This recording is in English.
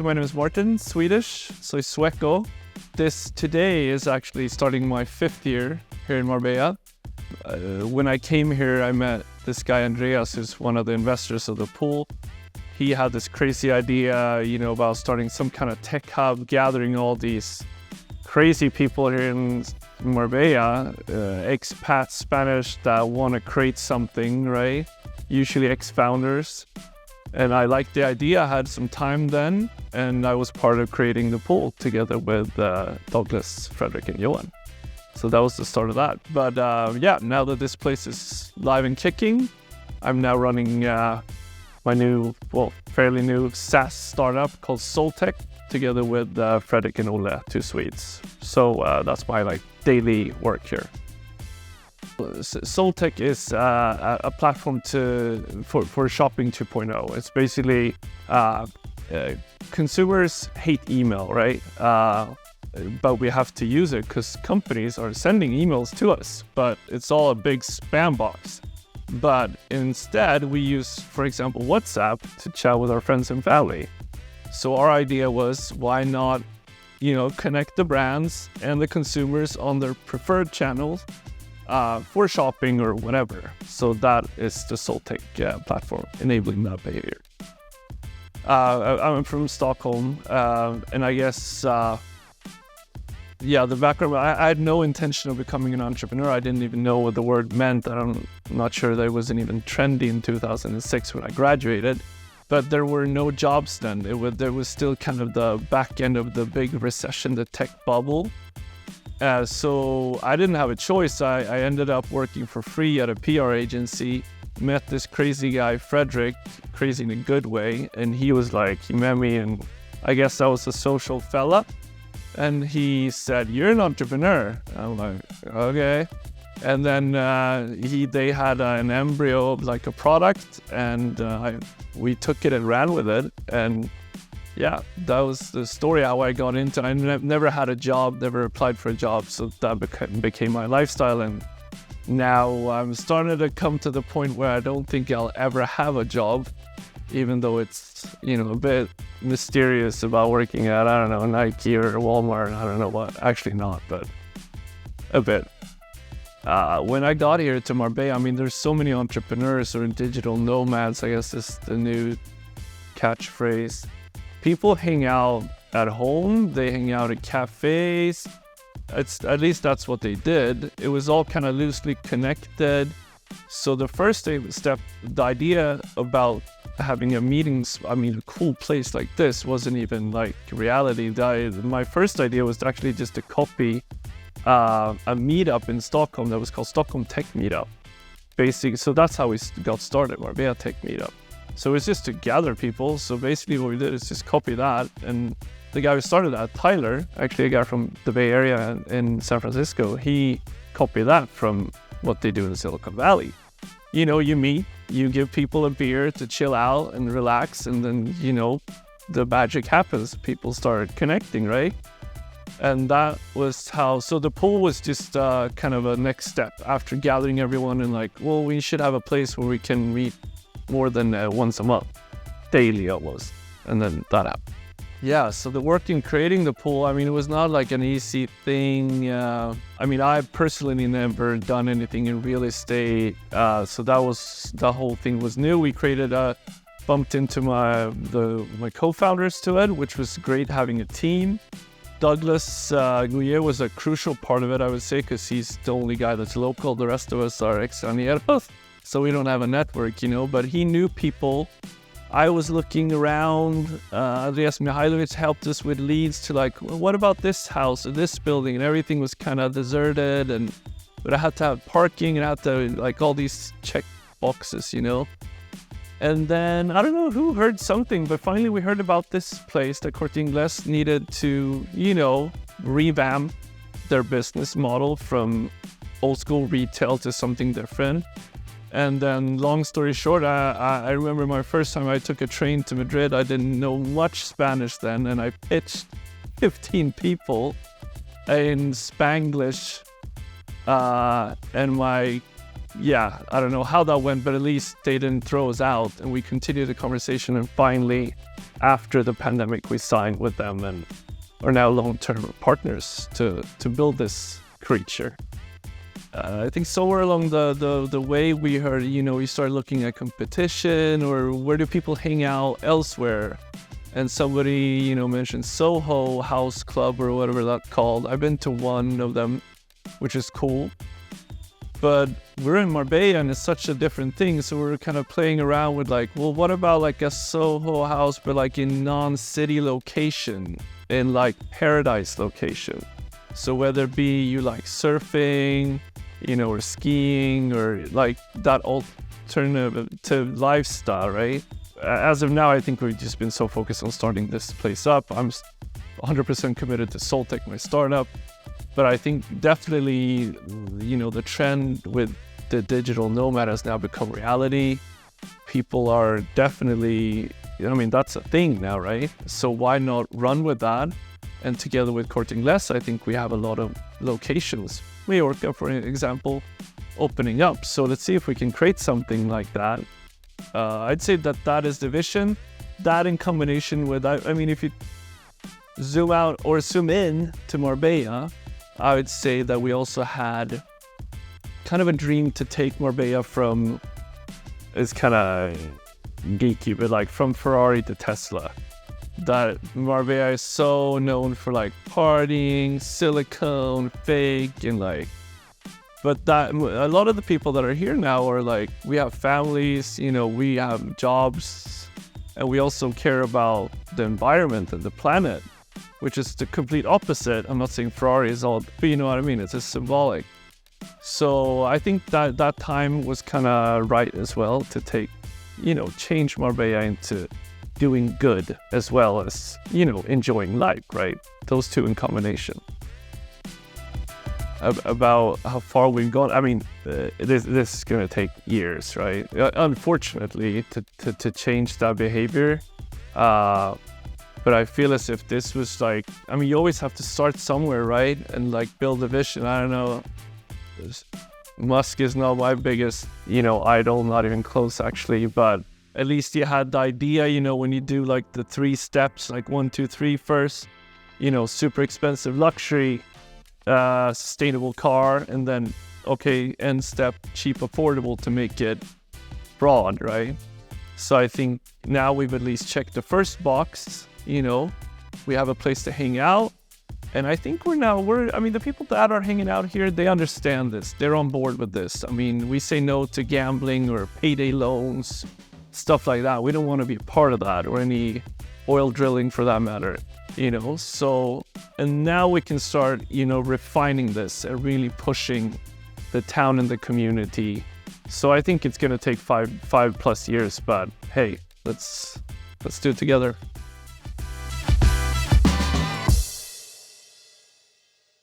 so my name is Martin, Swedish, soy sueco. Today is actually starting my 5th year here in Marbella. When I came here, I met this guy, Andreas, who's one of the investors of the pool. He had this crazy idea, about starting some kind of tech hub, gathering all these crazy people here in Marbella, expats, Spanish, that want to create something, right? Usually ex-founders. And I liked the idea. I had some time then, and I was part of creating the pool together with Douglas, Frederick, and Johan. So that was the start of that. But now that this place is live and kicking, I'm now running my new, fairly new SaaS startup called Soultech, together with Frederick and Olle, 2 Swedes. So that's my daily work here. Soultech is a platform for shopping 2.0. It's basically consumers hate email, right? But we have to use it because companies are sending emails to us, but it's all a big spam box. But instead, we use, for example, WhatsApp to chat with our friends and family. So our idea was, why not, connect the brands and the consumers on their preferred channels for shopping or whatever. So that is the Soultech platform, enabling that behavior. I'm from Stockholm, and I guess, the background, I had no intention of becoming an entrepreneur. I didn't even know what the word meant. I'm not sure that it wasn't even trendy in 2006 when I graduated. But there were no jobs then. There was still kind of the back end of the big recession, the tech bubble. So I didn't have a choice. I ended up working for free at a PR agency, met this crazy guy, Frederick, crazy in a good way. And he met me, and I guess I was a social fella. And he said, "You're an entrepreneur." I'm like, okay. And then they had an embryo of a product, and we took it and ran with it. And that was the story how I got into it. I never had a job, never applied for a job, so that became my lifestyle. And now I'm starting to come to the point where I don't think I'll ever have a job, even though it's, a bit mysterious about working at, I don't know, Nike or Walmart, I don't know what. Actually not, but a bit. When I got here to Marbella, there's so many entrepreneurs or digital nomads, I guess is the new catchphrase. People hang out at home, they hang out at cafes. At least that's what they did. It was all kind of loosely connected. So the first step, the idea about having a cool place like this wasn't even reality. My first idea was actually just to copy a meetup in Stockholm that was called Stockholm Tech Meetup. Basically, so that's how we got started, Marbella Tech Meetup. So it's just to gather people. So basically what we did is just copy that. And the guy who started that, Tyler, actually a guy from the Bay Area in San Francisco, he copied that from what they do in Silicon Valley. You meet, you give people a beer to chill out and relax, and then, the magic happens. People start connecting, right? And that was so the pool was just kind of a next step after gathering everyone and we should have a place where we can meet more than once a month, daily almost. And then that happened. Yeah, so the work in creating the pool, it was not an easy thing. I personally never done anything in real estate. So the whole thing was new. We bumped into my co-founders to it, which was great having a team. Douglas Goullet was a crucial part of it, I would say, because he's the only guy that's local. The rest of us are extranjeros, so we don't have a network, but he knew people. I was looking around. Andreas helped us with leads to what about this house or this building, and everything was kind of deserted, but I had to have parking and I had to all these check boxes, And then I don't know who heard something, but finally we heard about this place that Corte Ingles needed to, revamp their business model from old school retail to something different. And then, long story short, I remember my first time I took a train to Madrid. I didn't know much Spanish then, and I pitched 15 people in Spanglish. And I don't know how that went, but at least they didn't throw us out, and we continued the conversation. And finally, after the pandemic, we signed with them and are now long-term partners to build this creature. I think somewhere along the way we heard, we started looking at competition or where do people hang out elsewhere. And somebody, mentioned Soho House Club or whatever that's called. I've been to one of them, which is cool. But we're in Marbella and it's such a different thing. So we're kind of playing around with like, well, what about like a Soho house, but like in non-city location, in like paradise location. So whether it be you like surfing, or skiing or like that alternative lifestyle, right? As of now, I think we've just been so focused on starting this place up. I'm 100% committed to Soultech, my startup. But I think definitely, the trend with the digital nomad has now become reality. People are definitely, that's a thing now, right? So why not run with that? And together with Corte Ingles, I think we have a lot of locations. Mallorca, for example, opening up. So let's see if we can create something like that. I'd say that is the vision. That in combination with, if you zoom out or zoom in to Marbella, I would say that we also had kind of a dream to take Marbella from, it's kind of geeky, but like from Ferrari to Tesla. That Marbella is so known for like partying, silicone, fake, and like, but that a lot of the people that are here now are like, we have families, we have jobs, and we also care about the environment and the planet, which is the complete opposite. I'm not saying Ferrari is all, but you know what I mean? It's just symbolic. So I think that time was kind of right as well to take, change Marbella into doing good as well as, enjoying life, right? Those two in combination. About how far we've gone, this is going to take years, right? Unfortunately, to change that behavior. But I feel as if this was like, you always have to start somewhere, right? And like build a vision. I don't know. Musk is not my biggest, idol, not even close actually, but at least you had the idea, when you do like the 3 steps, like 1, 2, 3 first, super expensive luxury, sustainable car, and then, okay, end step, cheap, affordable to make it broad, right? So I think now we've at least checked the first box, we have a place to hang out. And I think the people that are hanging out here, they understand this. They're on board with this. We say no to gambling or payday loans, stuff like that. We don't want to be a part of that, or any oil drilling for that matter, So, and now we can start, refining this and really pushing the town and the community. So I think it's going to take five plus years, but hey, let's do it together.